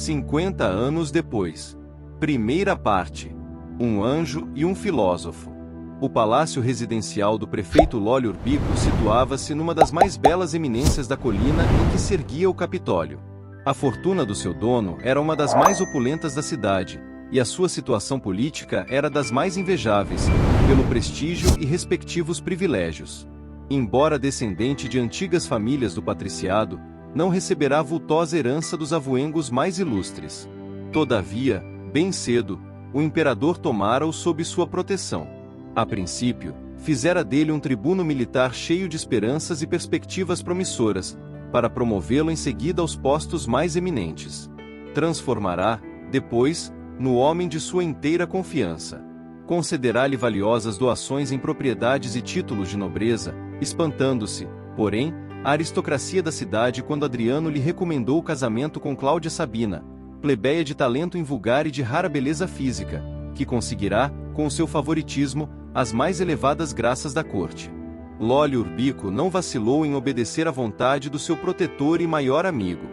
50 anos depois. Primeira parte. Um anjo e um filósofo. O palácio residencial do prefeito Lólio Urbico situava-se numa das mais belas eminências da colina em que se erguia o Capitólio. A fortuna do seu dono era uma das mais opulentas da cidade, e a sua situação política era das mais invejáveis, pelo prestígio e respectivos privilégios. Embora descendente de antigas famílias do patriciado, não receberá vultosa herança dos avoengos mais ilustres. Todavia, bem cedo, o imperador tomara-o sob sua proteção. A princípio, fizera dele um tribuno militar cheio de esperanças e perspectivas promissoras, para promovê-lo em seguida aos postos mais eminentes. Transformará, depois, no homem de sua inteira confiança. Concederá-lhe valiosas doações em propriedades e títulos de nobreza, espantando-se, porém, a aristocracia da cidade quando Adriano lhe recomendou o casamento com Cláudia Sabina, plebeia de talento invulgar e de rara beleza física, que conseguirá, com o seu favoritismo, as mais elevadas graças da corte. Lólio Urbico não vacilou em obedecer à vontade do seu protetor e maior amigo.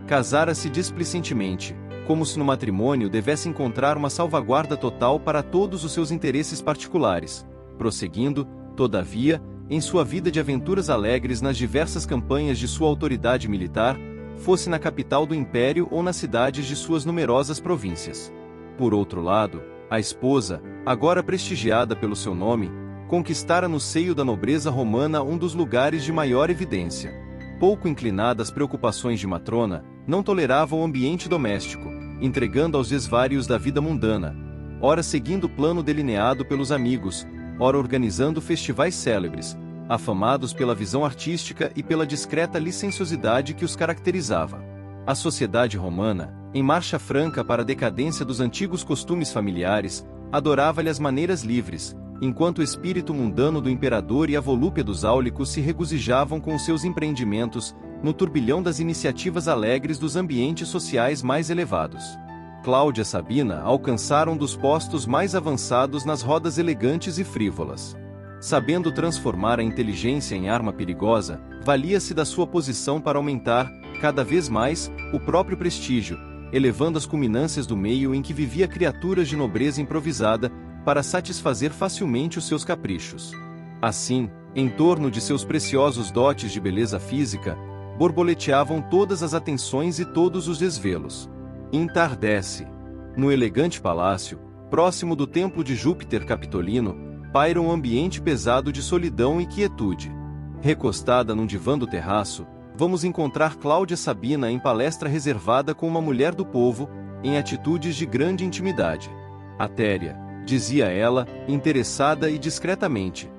Casara-se displicentemente, como se no matrimônio devesse encontrar uma salvaguarda total para todos os seus interesses particulares, prosseguindo, todavia, em sua vida de aventuras alegres nas diversas campanhas de sua autoridade militar, fosse na capital do império ou nas cidades de suas numerosas províncias. Por outro lado, a esposa, agora prestigiada pelo seu nome, conquistara no seio da nobreza romana um dos lugares de maior evidência. Pouco inclinada às preocupações de matrona, não tolerava o ambiente doméstico, entregando aos desvários da vida mundana, ora seguindo o plano delineado pelos amigos, ora organizando festivais célebres, afamados pela visão artística e pela discreta licenciosidade que os caracterizava. A sociedade romana, em marcha franca para a decadência dos antigos costumes familiares, adorava-lhe as maneiras livres, enquanto o espírito mundano do imperador e a volúpia dos áulicos se regozijavam com os seus empreendimentos, no turbilhão das iniciativas alegres dos ambientes sociais mais elevados. Cláudia Sabina alcançara um dos postos mais avançados nas rodas elegantes e frívolas. Sabendo transformar a inteligência em arma perigosa, valia-se da sua posição para aumentar, cada vez mais, o próprio prestígio, elevando as culminâncias do meio em que vivia criaturas de nobreza improvisada, para satisfazer facilmente os seus caprichos. Assim, em torno de seus preciosos dotes de beleza física, borboleteavam todas as atenções e todos os desvelos. Entardece. No elegante palácio, próximo do templo de Júpiter Capitolino, paira um ambiente pesado de solidão e quietude. Recostada num divã do terraço, vamos encontrar Cláudia Sabina em palestra reservada com uma mulher do povo, em atitudes de grande intimidade. Atéria, dizia ela, interessada e discretamente,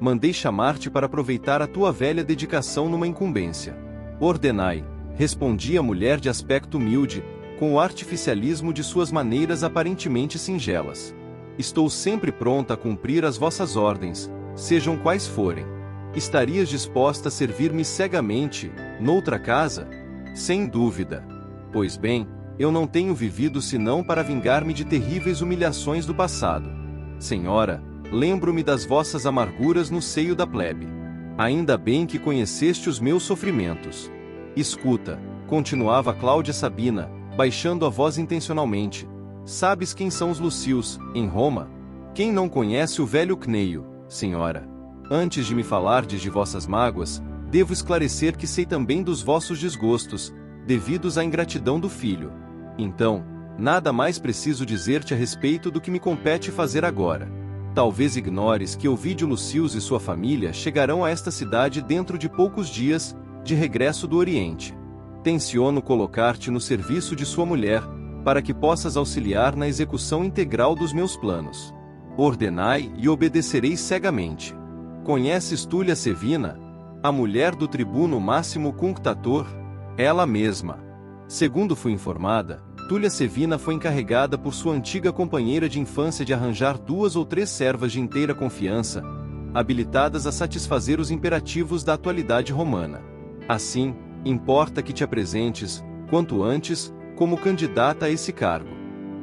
mandei chamar-te para aproveitar a tua velha dedicação numa incumbência. Ordenai, respondia a mulher de aspecto humilde, com o artificialismo de suas maneiras aparentemente singelas. Estou sempre pronta a cumprir as vossas ordens, sejam quais forem. Estarias disposta a servir-me cegamente, noutra casa? Sem dúvida. Pois bem, eu não tenho vivido senão para vingar-me de terríveis humilhações do passado. Senhora, lembro-me das vossas amarguras no seio da plebe. Ainda bem que conheceste os meus sofrimentos. Escuta, continuava Cláudia Sabina, baixando a voz intencionalmente. Sabes quem são os Lúcios, em Roma? Quem não conhece o velho Cneio, senhora? Antes de me falardes de vossas mágoas, devo esclarecer que sei também dos vossos desgostos, devidos à ingratidão do filho. Então, nada mais preciso dizer-te a respeito do que me compete fazer agora. Talvez ignores que Ovídio Lúcius e sua família chegarão a esta cidade dentro de poucos dias, de regresso do Oriente. Tenciono colocar-te no serviço de sua mulher, para que possas auxiliar na execução integral dos meus planos. Ordenai e obedecereis cegamente. Conheces Túlia Sevina, a mulher do tribuno Máximo Cunctator? Ela mesma. Segundo fui informada, Túlia Sevina foi encarregada por sua antiga companheira de infância de arranjar 2 ou 3 servas de inteira confiança, habilitadas a satisfazer os imperativos da atualidade romana. Assim, importa que te apresentes, quanto antes, como candidata a esse cargo.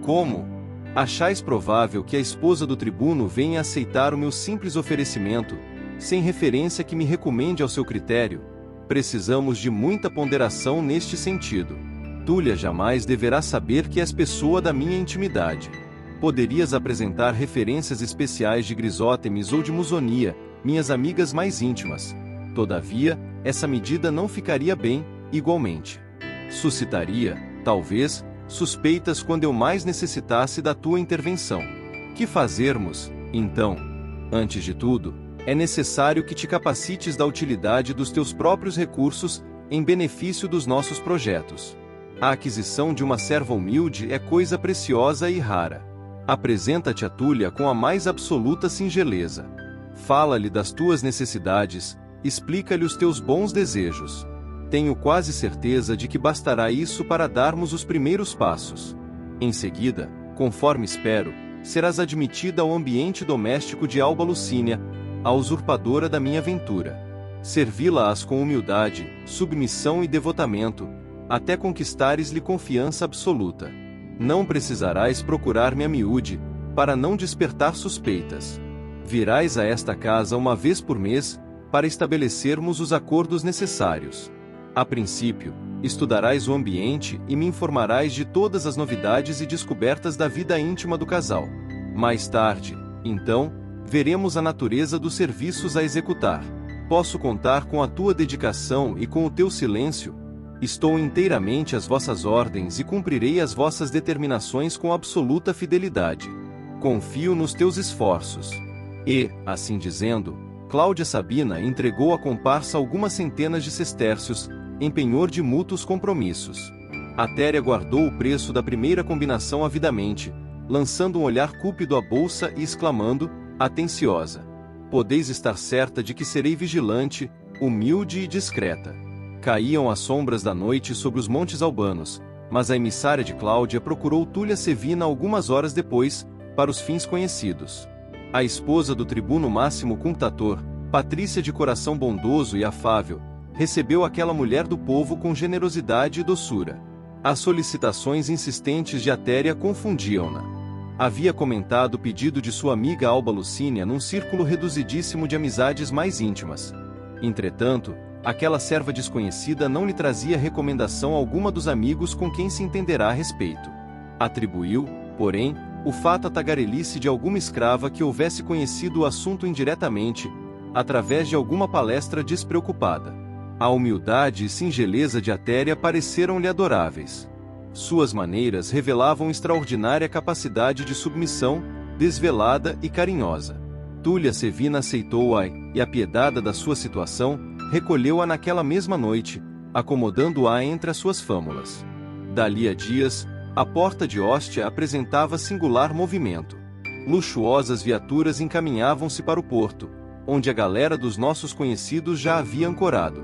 Como? Achais provável que a esposa do tribuno venha aceitar o meu simples oferecimento, sem referência que me recomende ao seu critério? Precisamos de muita ponderação neste sentido. Túlia jamais deverá saber que és pessoa da minha intimidade. Poderias apresentar referências especiais de Grisótemis ou de Musonia, minhas amigas mais íntimas. Todavia, essa medida não ficaria bem, igualmente. Suscitaria, talvez, suspeitas quando eu mais necessitasse da tua intervenção. Que fazermos, então? Antes de tudo, é necessário que te capacites da utilidade dos teus próprios recursos em benefício dos nossos projetos. A aquisição de uma serva humilde é coisa preciosa e rara. Apresenta-te a Túlia com a mais absoluta singeleza. Fala-lhe das tuas necessidades, explica-lhe os teus bons desejos. Tenho quase certeza de que bastará isso para darmos os primeiros passos. Em seguida, conforme espero, serás admitida ao ambiente doméstico de Alba Lucínia, a usurpadora da minha ventura. Servi-la-ás com humildade, submissão e devotamento, até conquistares-lhe confiança absoluta. Não precisarás procurar-me a miúde, para não despertar suspeitas. Virás a esta casa uma vez por mês, para estabelecermos os acordos necessários. A princípio, estudarás o ambiente e me informarás de todas as novidades e descobertas da vida íntima do casal. Mais tarde, então, veremos a natureza dos serviços a executar. Posso contar com a tua dedicação e com o teu silêncio? Estou inteiramente às vossas ordens e cumprirei as vossas determinações com absoluta fidelidade. Confio nos teus esforços. E, assim dizendo, Cláudia Sabina entregou à comparsa algumas centenas de sestércios, em penhor de mútuos compromissos. Atéria guardou o preço da primeira combinação avidamente, lançando um olhar cúpido à bolsa e exclamando, atenciosa: podeis estar certa de que serei vigilante, humilde e discreta. Caíam as sombras da noite sobre os montes albanos, mas a emissária de Cláudia procurou Túlia Sevina algumas horas depois, para os fins conhecidos. A esposa do tribuno Máximo Cunctator, Patrícia de coração bondoso e afável, recebeu aquela mulher do povo com generosidade e doçura. As solicitações insistentes de Atéria confundiam-na. Havia comentado o pedido de sua amiga Alba Lucínia num círculo reduzidíssimo de amizades mais íntimas. Entretanto, aquela serva desconhecida não lhe trazia recomendação alguma dos amigos com quem se entenderá a respeito. Atribuiu, porém, o fato à tagarelice de alguma escrava que houvesse conhecido o assunto indiretamente, através de alguma palestra despreocupada. A humildade e singeleza de Atéria pareceram-lhe adoráveis. Suas maneiras revelavam extraordinária capacidade de submissão, desvelada e carinhosa. Túlia Sevina aceitou-a e, apiedada da sua situação, recolheu-a naquela mesma noite, acomodando-a entre as suas fâmulas. Dali a dias, a porta de Hóstia apresentava singular movimento. Luxuosas viaturas encaminhavam-se para o porto, onde a galera dos nossos conhecidos já havia ancorado.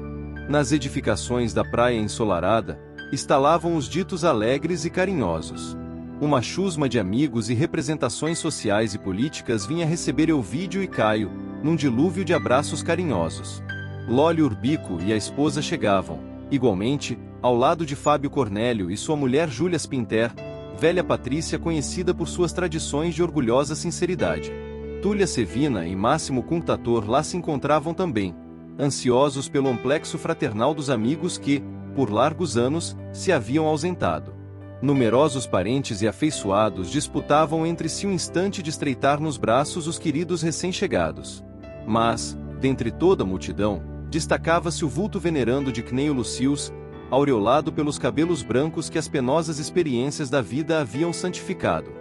Nas edificações da praia ensolarada, estalavam os ditos alegres e carinhosos. Uma chusma de amigos e representações sociais e políticas vinha receber Elvídio e Caio, num dilúvio de abraços carinhosos. Lólio Urbico e a esposa chegavam, igualmente, ao lado de Fábio Cornélio e sua mulher Júlia Spinter, velha Patrícia conhecida por suas tradições de orgulhosa sinceridade. Túlia Sevina e Máximo Cunctator lá se encontravam também, ansiosos pelo amplexo fraternal dos amigos que, por largos anos, se haviam ausentado. Numerosos parentes e afeiçoados disputavam entre si um instante de estreitar nos braços os queridos recém-chegados. Mas, dentre toda a multidão, destacava-se o vulto venerando de Cneio Lucius, aureolado pelos cabelos brancos que as penosas experiências da vida haviam santificado.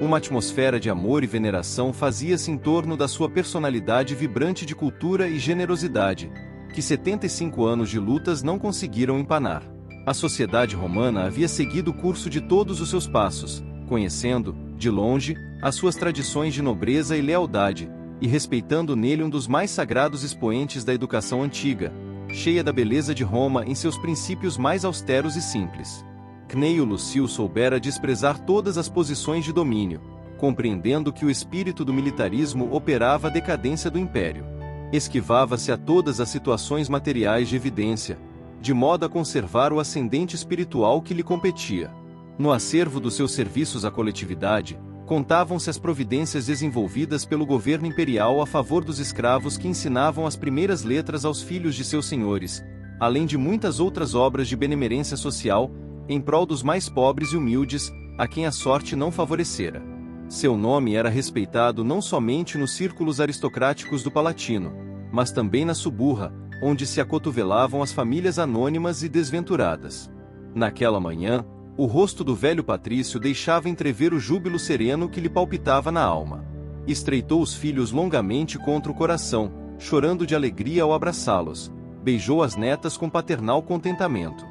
Uma atmosfera de amor e veneração fazia-se em torno da sua personalidade vibrante de cultura e generosidade, que 75 anos de lutas não conseguiram empanar. A sociedade romana havia seguido o curso de todos os seus passos, conhecendo, de longe, as suas tradições de nobreza e lealdade, e respeitando nele um dos mais sagrados expoentes da educação antiga, cheia da beleza de Roma em seus princípios mais austeros e simples. Cneio Lucio soubera desprezar todas as posições de domínio, compreendendo que o espírito do militarismo operava a decadência do império. Esquivava-se a todas as situações materiais de evidência, de modo a conservar o ascendente espiritual que lhe competia. No acervo dos seus serviços à coletividade, contavam-se as providências desenvolvidas pelo governo imperial a favor dos escravos que ensinavam as primeiras letras aos filhos de seus senhores, além de muitas outras obras de benemerência social, em prol dos mais pobres e humildes, a quem a sorte não favorecera. Seu nome era respeitado não somente nos círculos aristocráticos do Palatino, mas também na Suburra, onde se acotovelavam as famílias anônimas e desventuradas. Naquela manhã, o rosto do velho patrício deixava entrever o júbilo sereno que lhe palpitava na alma. Estreitou os filhos longamente contra o coração, chorando de alegria ao abraçá-los. Beijou as netas com paternal contentamento.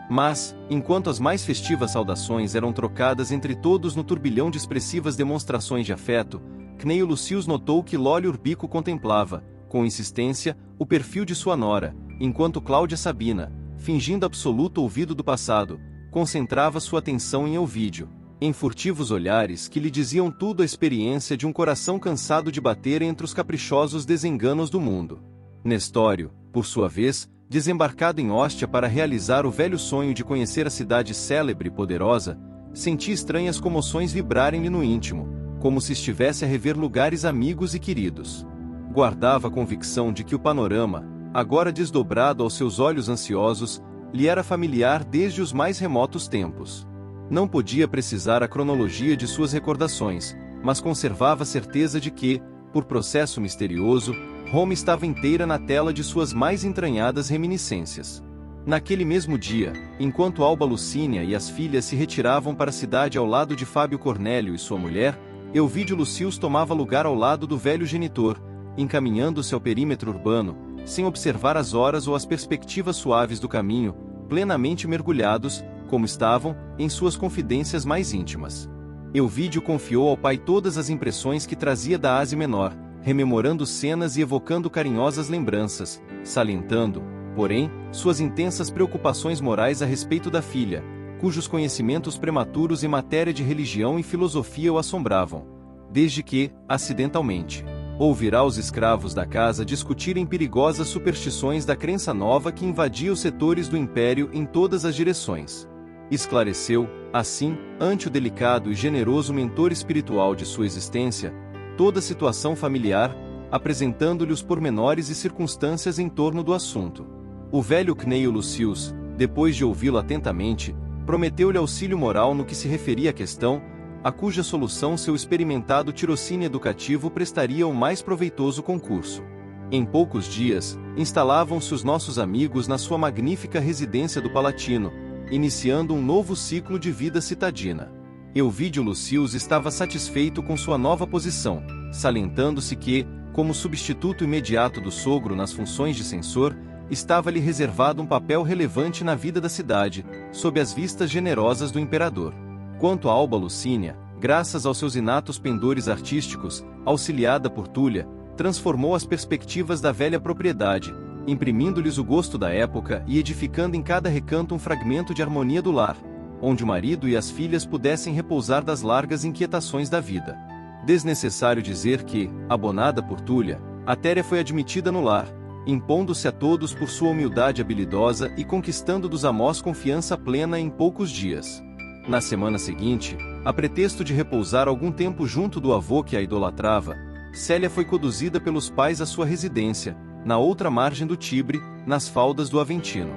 Mas, enquanto as mais festivas saudações eram trocadas entre todos no turbilhão de expressivas demonstrações de afeto, Cneio Lucius notou que Lólio Urbico contemplava, com insistência, o perfil de sua nora, enquanto Cláudia Sabina, fingindo absoluto ouvido do passado, concentrava sua atenção em Elvídio, em furtivos olhares que lhe diziam tudo a experiência de um coração cansado de bater entre os caprichosos desenganos do mundo. Nestório, por sua vez, desembarcado em Hóstia para realizar o velho sonho de conhecer a cidade célebre e poderosa, sentia estranhas comoções vibrarem-lhe no íntimo, como se estivesse a rever lugares amigos e queridos. Guardava a convicção de que o panorama, agora desdobrado aos seus olhos ansiosos, lhe era familiar desde os mais remotos tempos. Não podia precisar a cronologia de suas recordações, mas conservava a certeza de que, por processo misterioso, Roma estava inteira na tela de suas mais entranhadas reminiscências. Naquele mesmo dia, enquanto Alba Lucínia e as filhas se retiravam para a cidade ao lado de Fábio Cornélio e sua mulher, Elvídio Lucius tomava lugar ao lado do velho genitor, encaminhando-se ao perímetro urbano, sem observar as horas ou as perspectivas suaves do caminho, plenamente mergulhados, como estavam, em suas confidências mais íntimas. Elvídio confiou ao pai todas as impressões que trazia da Ásia Menor, rememorando cenas e evocando carinhosas lembranças, salientando, porém, suas intensas preocupações morais a respeito da filha, cujos conhecimentos prematuros em matéria de religião e filosofia o assombravam, desde que, acidentalmente, ouvirá os escravos da casa discutirem perigosas superstições da crença nova que invadia os setores do império em todas as direções. Esclareceu, assim, ante o delicado e generoso mentor espiritual de sua existência, toda a situação familiar, apresentando-lhe os pormenores e circunstâncias em torno do assunto. O velho Cneio Lucius, depois de ouvi-lo atentamente, prometeu-lhe auxílio moral no que se referia à questão, a cuja solução seu experimentado tirocínio educativo prestaria o mais proveitoso concurso. Em poucos dias, instalavam-se os nossos amigos na sua magnífica residência do Palatino, iniciando um novo ciclo de vida citadina. Elvídio Lucius estava satisfeito com sua nova posição, salientando-se que, como substituto imediato do sogro nas funções de censor, estava-lhe reservado um papel relevante na vida da cidade, sob as vistas generosas do imperador. Quanto a Alba Lucínia, graças aos seus inatos pendores artísticos, auxiliada por Túlia, transformou as perspectivas da velha propriedade, imprimindo-lhes o gosto da época e edificando em cada recanto um fragmento de harmonia do lar, onde o marido e as filhas pudessem repousar das largas inquietações da vida. Desnecessário dizer que, abonada por Túlia, Atéria foi admitida no lar, impondo-se a todos por sua humildade habilidosa e conquistando dos Amós confiança plena em poucos dias. Na semana seguinte, a pretexto de repousar algum tempo junto do avô que a idolatrava, Célia foi conduzida pelos pais à sua residência, na outra margem do Tibre, nas faldas do Aventino.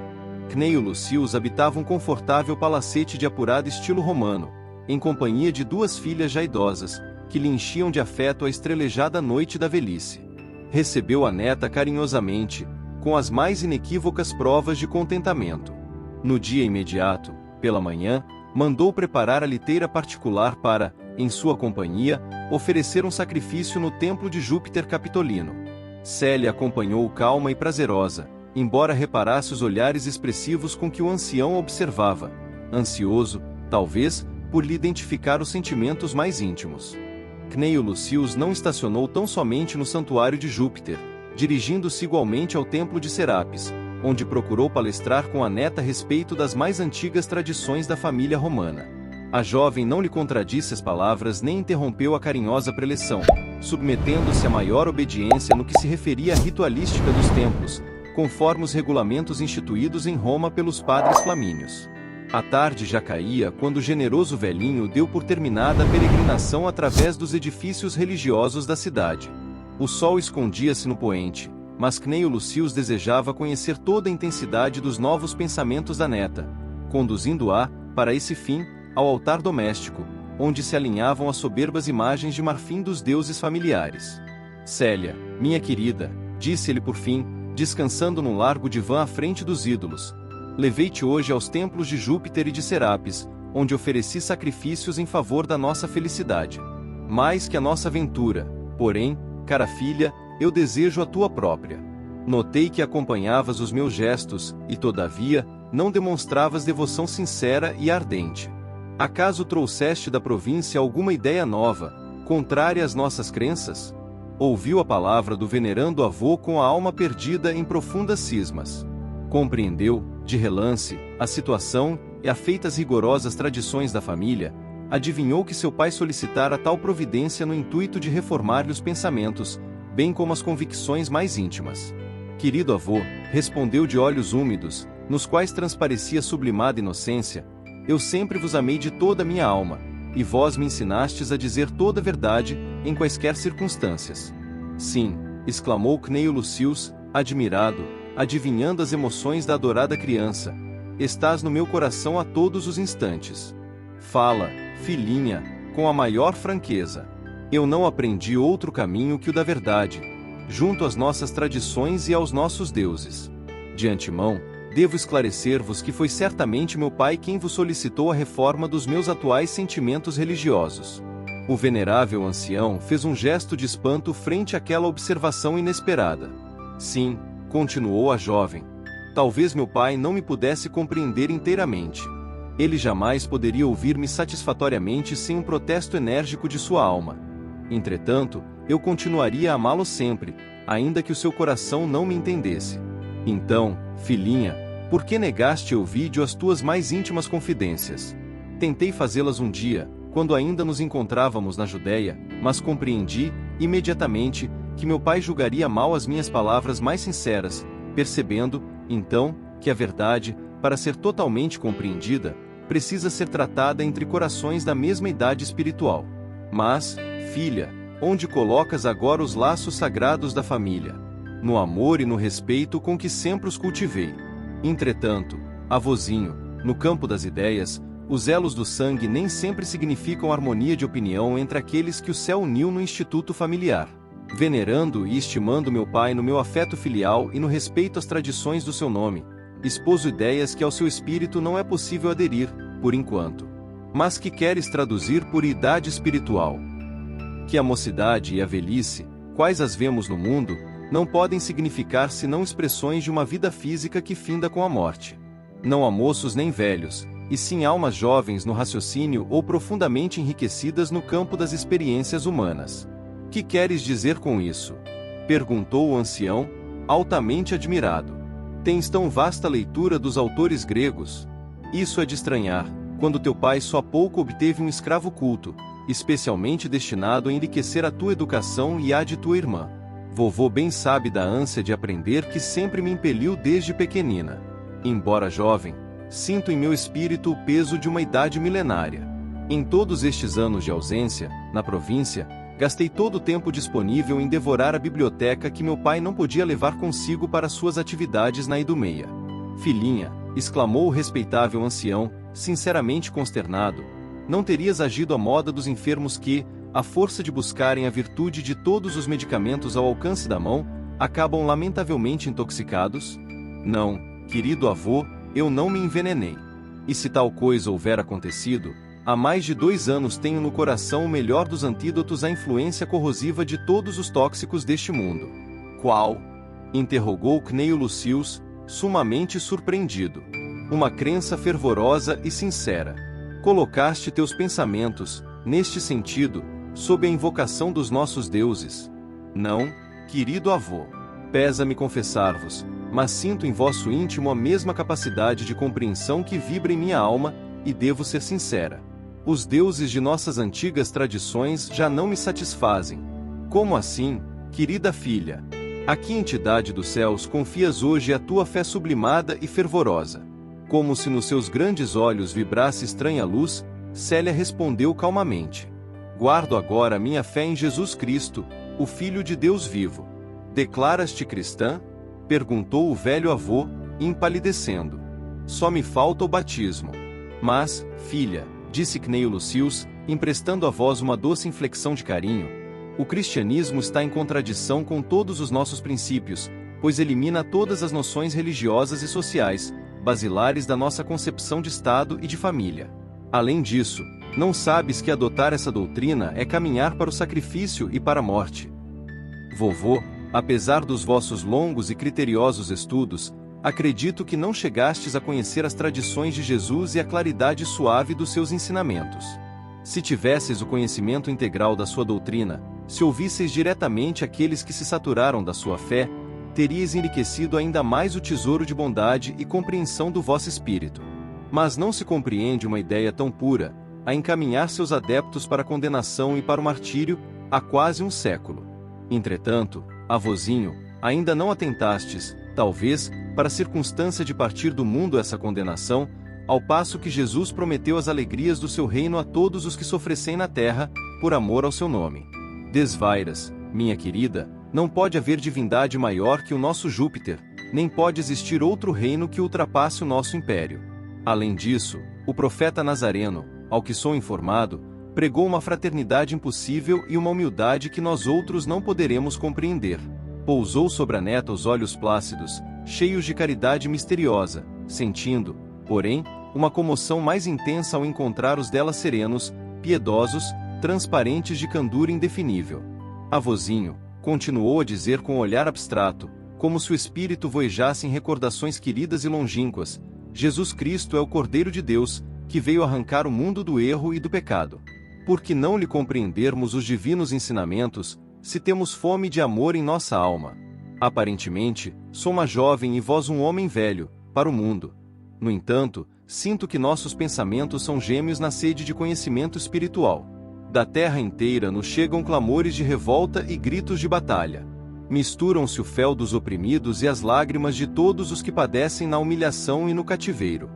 Cneio Lucius habitava um confortável palacete de apurado estilo romano, em companhia de duas filhas já idosas, que lhe enchiam de afeto a estrelejada noite da velhice. Recebeu a neta carinhosamente, com as mais inequívocas provas de contentamento. No dia imediato, pela manhã, mandou preparar a liteira particular para, em sua companhia, oferecer um sacrifício no templo de Júpiter Capitolino. Célia acompanhou calma e prazerosa, embora reparasse os olhares expressivos com que o ancião observava, ansioso, talvez, por lhe identificar os sentimentos mais íntimos. Cneio Lucius não estacionou tão somente no santuário de Júpiter, dirigindo-se igualmente ao templo de Serapis, onde procurou palestrar com a neta a respeito das mais antigas tradições da família romana. A jovem não lhe contradisse as palavras nem interrompeu a carinhosa preleção, submetendo-se à maior obediência no que se referia à ritualística dos templos, conforme os regulamentos instituídos em Roma pelos padres flamínios. A tarde já caía quando o generoso velhinho deu por terminada a peregrinação através dos edifícios religiosos da cidade. O sol escondia-se no poente, mas Cneio Lucius desejava conhecer toda a intensidade dos novos pensamentos da neta, conduzindo-a, para esse fim, ao altar doméstico, onde se alinhavam as soberbas imagens de marfim dos deuses familiares. Célia, minha querida, disse ele por fim, descansando num largo divã à frente dos ídolos, levei-te hoje aos templos de Júpiter e de Serapis, onde ofereci sacrifícios em favor da nossa felicidade. Mais que a nossa ventura, porém, cara filha, eu desejo a tua própria. Notei que acompanhavas os meus gestos, e todavia, não demonstravas devoção sincera e ardente. Acaso trouxeste da província alguma ideia nova, contrária às nossas crenças? Ouviu a palavra do venerando avô com a alma perdida em profundas cismas. Compreendeu, de relance, a situação e, afeitas rigorosas tradições da família, adivinhou que seu pai solicitara tal providência no intuito de reformar-lhe os pensamentos, bem como as convicções mais íntimas. Querido avô, respondeu de olhos úmidos, nos quais transparecia sublimada inocência, eu sempre vos amei de toda a minha alma, e vós me ensinastes a dizer toda a verdade, em quaisquer circunstâncias. Sim, exclamou Cneio Lucius, admirado, adivinhando as emoções da adorada criança, estás no meu coração a todos os instantes. Fala, filhinha, com a maior franqueza. Eu não aprendi outro caminho que o da verdade, junto às nossas tradições e aos nossos deuses. De antemão, devo esclarecer-vos que foi certamente meu pai quem vos solicitou a reforma dos meus atuais sentimentos religiosos. O venerável ancião fez um gesto de espanto frente àquela observação inesperada. Sim, continuou a jovem. Talvez meu pai não me pudesse compreender inteiramente. Ele jamais poderia ouvir-me satisfatoriamente sem um protesto enérgico de sua alma. Entretanto, eu continuaria a amá-lo sempre, ainda que o seu coração não me entendesse. Então, filhinha, por que negaste ao vídeo as tuas mais íntimas confidências? Tentei fazê-las um dia, quando ainda nos encontrávamos na Judéia, mas compreendi, imediatamente, que meu pai julgaria mal as minhas palavras mais sinceras, percebendo, então, que a verdade, para ser totalmente compreendida, precisa ser tratada entre corações da mesma idade espiritual. Mas, filha, onde colocas agora os laços sagrados da família? No amor e no respeito com que sempre os cultivei. Entretanto, avôzinho, no campo das ideias, os elos do sangue nem sempre significam harmonia de opinião entre aqueles que o céu uniu no instituto familiar. Venerando e estimando meu pai no meu afeto filial e no respeito às tradições do seu nome, exposo ideias que ao seu espírito não é possível aderir, por enquanto. Mas que queres traduzir por idade espiritual? Que a mocidade e a velhice, quais as vemos no mundo, não podem significar senão expressões de uma vida física que finda com a morte. Não há moços nem velhos, e sim almas jovens no raciocínio ou profundamente enriquecidas no campo das experiências humanas. Que queres dizer com isso? Perguntou o ancião, altamente admirado. Tens tão vasta leitura dos autores gregos? Isso é de estranhar, quando teu pai só há pouco obteve um escravo culto, especialmente destinado a enriquecer a tua educação e a de tua irmã. Vovô bem sabe da ânsia de aprender que sempre me impeliu desde pequenina. Embora jovem, sinto em meu espírito o peso de uma idade milenária. Em todos estes anos de ausência, na província, gastei todo o tempo disponível em devorar a biblioteca que meu pai não podia levar consigo para suas atividades na Idumeia. Filhinha, exclamou o respeitável ancião, sinceramente consternado, não terias agido à moda dos enfermos que, à força de buscarem a virtude de todos os medicamentos ao alcance da mão, acabam lamentavelmente intoxicados? Não, querido avô, eu não me envenenei. E se tal coisa houver acontecido, há mais de 2 anos tenho no coração o melhor dos antídotos à influência corrosiva de todos os tóxicos deste mundo. Qual? Interrogou Cneio Lucius, sumamente surpreendido. Uma crença fervorosa e sincera. Colocaste teus pensamentos, neste sentido, sob a invocação dos nossos deuses. Não, querido avô. Pesa-me confessar-vos, mas sinto em vosso íntimo a mesma capacidade de compreensão que vibra em minha alma, e devo ser sincera. Os deuses de nossas antigas tradições já não me satisfazem. Como assim, querida filha? A que entidade dos céus confias hoje a tua fé sublimada e fervorosa? Como se nos seus grandes olhos vibrasse estranha luz, Célia respondeu calmamente. Guardo agora minha fé em Jesus Cristo, o Filho de Deus vivo. Declaras-te cristã? Perguntou o velho avô, empalidecendo. Só me falta o batismo. Mas, filha, disse Cneio Lucius, emprestando à voz uma doce inflexão de carinho, o cristianismo está em contradição com todos os nossos princípios, pois elimina todas as noções religiosas e sociais, basilares da nossa concepção de Estado e de família. Além disso, não sabes que adotar essa doutrina é caminhar para o sacrifício e para a morte. Vovô, apesar dos vossos longos e criteriosos estudos, acredito que não chegastes a conhecer as tradições de Jesus e a claridade suave dos seus ensinamentos. Se tivesses o conhecimento integral da sua doutrina, se ouvisseis diretamente aqueles que se saturaram da sua fé, teríeis enriquecido ainda mais o tesouro de bondade e compreensão do vosso espírito. Mas não se compreende uma ideia tão pura, a encaminhar seus adeptos para a condenação e para o martírio, há quase um século. Entretanto, avôzinho, ainda não atentastes, talvez, para a circunstância de partir do mundo essa condenação, ao passo que Jesus prometeu as alegrias do seu reino a todos os que sofressem na terra, por amor ao seu nome. Desvairas, minha querida, não pode haver divindade maior que o nosso Júpiter, nem pode existir outro reino que ultrapasse o nosso império. Além disso, o profeta Nazareno, ao que sou informado, pregou uma fraternidade impossível e uma humildade que nós outros não poderemos compreender. Pousou sobre a neta os olhos plácidos, cheios de caridade misteriosa, sentindo, porém, uma comoção mais intensa ao encontrar os dela serenos, piedosos, transparentes de candura indefinível. Avôzinho, continuou a dizer com um olhar abstrato, como se o espírito voejasse em recordações queridas e longínquas, Jesus Cristo é o Cordeiro de Deus, que veio arrancar o mundo do erro e do pecado. Por que não lhe compreendermos os divinos ensinamentos, se temos fome de amor em nossa alma? Aparentemente, sou uma jovem e vós um homem velho, para o mundo. No entanto, sinto que nossos pensamentos são gêmeos na sede de conhecimento espiritual. Da terra inteira nos chegam clamores de revolta e gritos de batalha. Misturam-se o fel dos oprimidos e as lágrimas de todos os que padecem na humilhação e no cativeiro.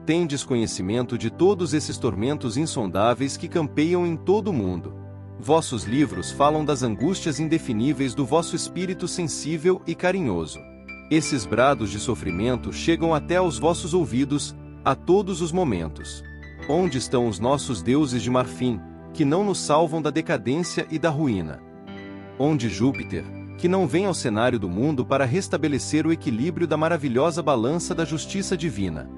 Tendes conhecimento de todos esses tormentos insondáveis que campeiam em todo o mundo. Vossos livros falam das angústias indefiníveis do vosso espírito sensível e carinhoso. Esses brados de sofrimento chegam até aos vossos ouvidos, a todos os momentos. Onde estão os nossos deuses de marfim, que não nos salvam da decadência e da ruína? Onde Júpiter, que não vem ao cenário do mundo para restabelecer o equilíbrio da maravilhosa balança da justiça divina?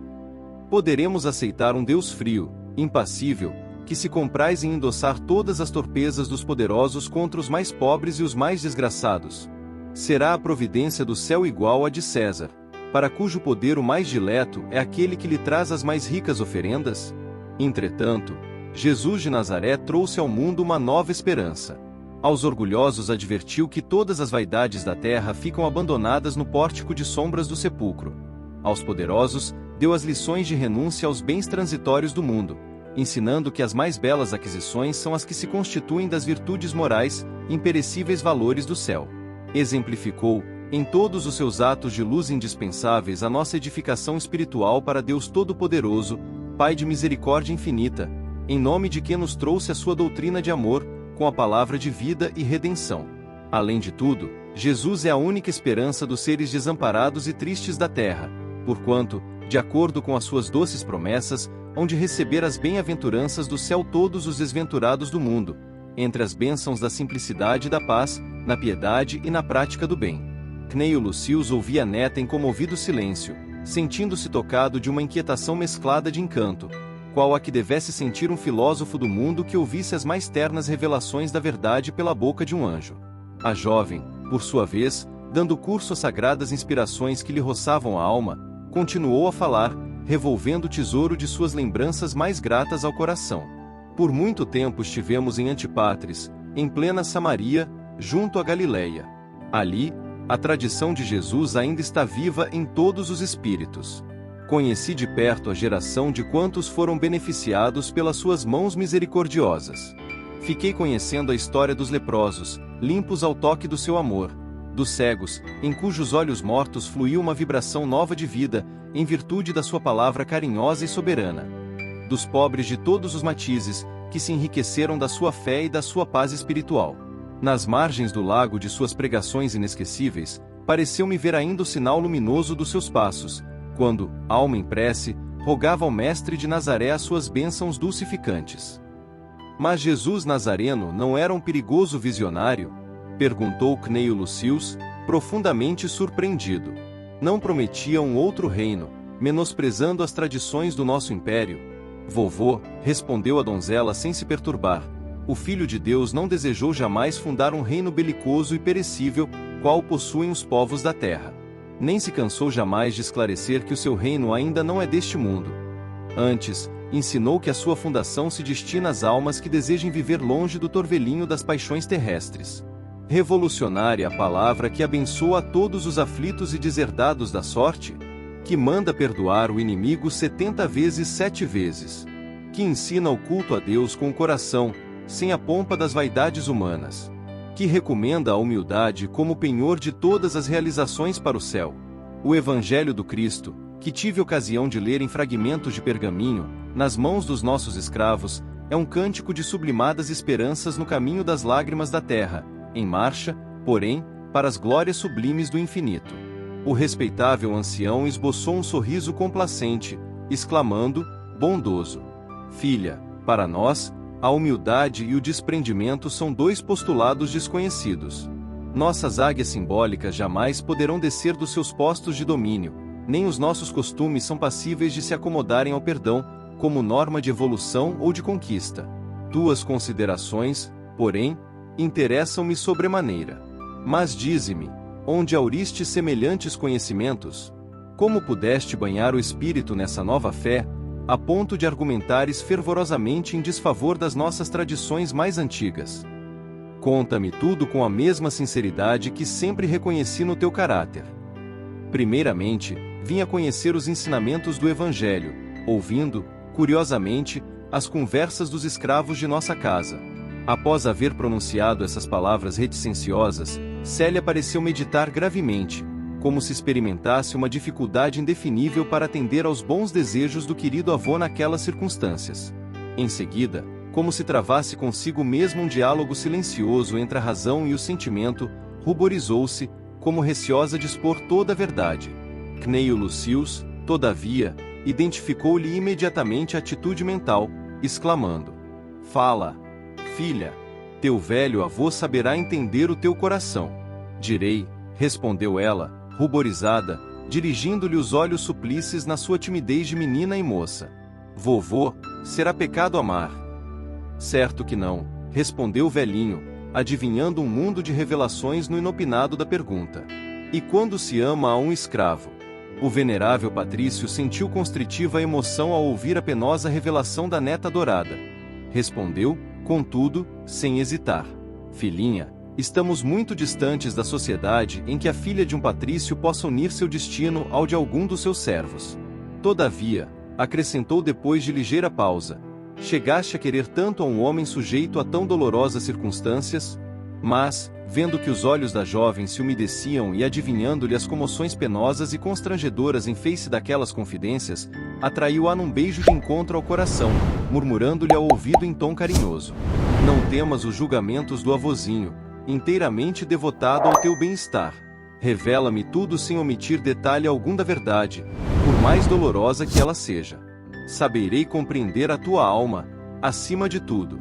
Poderemos aceitar um Deus frio, impassível, que se compraz em endossar todas as torpezas dos poderosos contra os mais pobres e os mais desgraçados? Será a providência do céu igual à de César, para cujo poder o mais dileto é aquele que lhe traz as mais ricas oferendas? Entretanto, Jesus de Nazaré trouxe ao mundo uma nova esperança. Aos orgulhosos advertiu que todas as vaidades da terra ficam abandonadas no pórtico de sombras do sepulcro. Aos poderosos, deu as lições de renúncia aos bens transitórios do mundo, ensinando que as mais belas aquisições são as que se constituem das virtudes morais, imperecíveis valores do céu. Exemplificou, em todos os seus atos de luz indispensáveis, a nossa edificação espiritual para Deus Todo-Poderoso, Pai de misericórdia infinita, em nome de quem nos trouxe a sua doutrina de amor, com a palavra de vida e redenção. Além de tudo, Jesus é a única esperança dos seres desamparados e tristes da terra, porquanto, de acordo com as suas doces promessas, hão de receber as bem-aventuranças do céu todos os desventurados do mundo, entre as bênçãos da simplicidade e da paz, na piedade e na prática do bem. Cneio Lucius ouvia a neta em comovido silêncio, sentindo-se tocado de uma inquietação mesclada de encanto, qual a que devesse sentir um filósofo do mundo que ouvisse as mais ternas revelações da verdade pela boca de um anjo. A jovem, por sua vez, dando curso às sagradas inspirações que lhe roçavam a alma, continuou a falar, revolvendo o tesouro de suas lembranças mais gratas ao coração. Por muito tempo estivemos em Antipatres, em plena Samaria, junto a Galileia. Ali, a tradição de Jesus ainda está viva em todos os espíritos. Conheci de perto a geração de quantos foram beneficiados pelas suas mãos misericordiosas. Fiquei conhecendo a história dos leprosos, limpos ao toque do seu amor, dos cegos, em cujos olhos mortos fluiu uma vibração nova de vida, em virtude da sua palavra carinhosa e soberana. Dos pobres de todos os matizes, que se enriqueceram da sua fé e da sua paz espiritual. Nas margens do lago de suas pregações inesquecíveis, pareceu-me ver ainda o sinal luminoso dos seus passos, quando, alma em prece, rogava ao Mestre de Nazaré as suas bênçãos dulcificantes. Mas Jesus Nazareno não era um perigoso visionário? Perguntou Cneio Lucius, profundamente surpreendido. Não prometia um outro reino, menosprezando as tradições do nosso império? Vovô, respondeu a donzela sem se perturbar, o Filho de Deus não desejou jamais fundar um reino belicoso e perecível, qual possuem os povos da terra. Nem se cansou jamais de esclarecer que o seu reino ainda não é deste mundo. Antes, ensinou que a sua fundação se destina às almas que desejem viver longe do torvelinho das paixões terrestres. Revolucionária a palavra que abençoa a todos os aflitos e deserdados da sorte, que manda perdoar o inimigo 70 vezes 7 vezes, que ensina o culto a Deus com o coração, sem a pompa das vaidades humanas, que recomenda a humildade como penhor de todas as realizações para o céu. O Evangelho do Cristo, que tive ocasião de ler em fragmentos de pergaminho, nas mãos dos nossos escravos, é um cântico de sublimadas esperanças no caminho das lágrimas da terra, em marcha, porém, para as glórias sublimes do infinito. O respeitável ancião esboçou um sorriso complacente, exclamando, bondoso: Filha, para nós, a humildade e o desprendimento são dois postulados desconhecidos. Nossas águias simbólicas jamais poderão descer dos seus postos de domínio, nem os nossos costumes são passíveis de se acomodarem ao perdão, como norma de evolução ou de conquista. Tuas considerações, porém, interessam-me sobremaneira. Mas dize-me, onde auriste semelhantes conhecimentos? Como pudeste banhar o espírito nessa nova fé, a ponto de argumentares fervorosamente em desfavor das nossas tradições mais antigas? Conta-me tudo com a mesma sinceridade que sempre reconheci no teu caráter. Primeiramente, vim a conhecer os ensinamentos do Evangelho, ouvindo, curiosamente, as conversas dos escravos de nossa casa. Após haver pronunciado essas palavras reticenciosas, Célia pareceu meditar gravemente, como se experimentasse uma dificuldade indefinível para atender aos bons desejos do querido avô naquelas circunstâncias. Em seguida, como se travasse consigo mesmo um diálogo silencioso entre a razão e o sentimento, ruborizou-se, como receosa de expor toda a verdade. Cneio Lucius, todavia, identificou-lhe imediatamente a atitude mental, exclamando: Fala, filha, teu velho avô saberá entender o teu coração. Direi, respondeu ela, ruborizada, dirigindo-lhe os olhos suplices na sua timidez de menina e moça. Vovô, será pecado amar? Certo que não, respondeu o velhinho, adivinhando um mundo de revelações no inopinado da pergunta. E quando se ama a um escravo? O venerável patrício sentiu constritiva emoção ao ouvir a penosa revelação da neta adorada. Respondeu, contudo, sem hesitar: Filhinha, estamos muito distantes da sociedade em que a filha de um patrício possa unir seu destino ao de algum dos seus servos. Todavia, acrescentou depois de ligeira pausa, chegaste a querer tanto a um homem sujeito a tão dolorosas circunstâncias? Mas, vendo que os olhos da jovem se umedeciam e adivinhando-lhe as comoções penosas e constrangedoras em face daquelas confidências, atraiu-a num beijo de encontro ao coração, murmurando-lhe ao ouvido em tom carinhoso: Não temas os julgamentos do avozinho, inteiramente devotado ao teu bem-estar. Revela-me tudo sem omitir detalhe algum da verdade, por mais dolorosa que ela seja. Saberei compreender a tua alma, acima de tudo.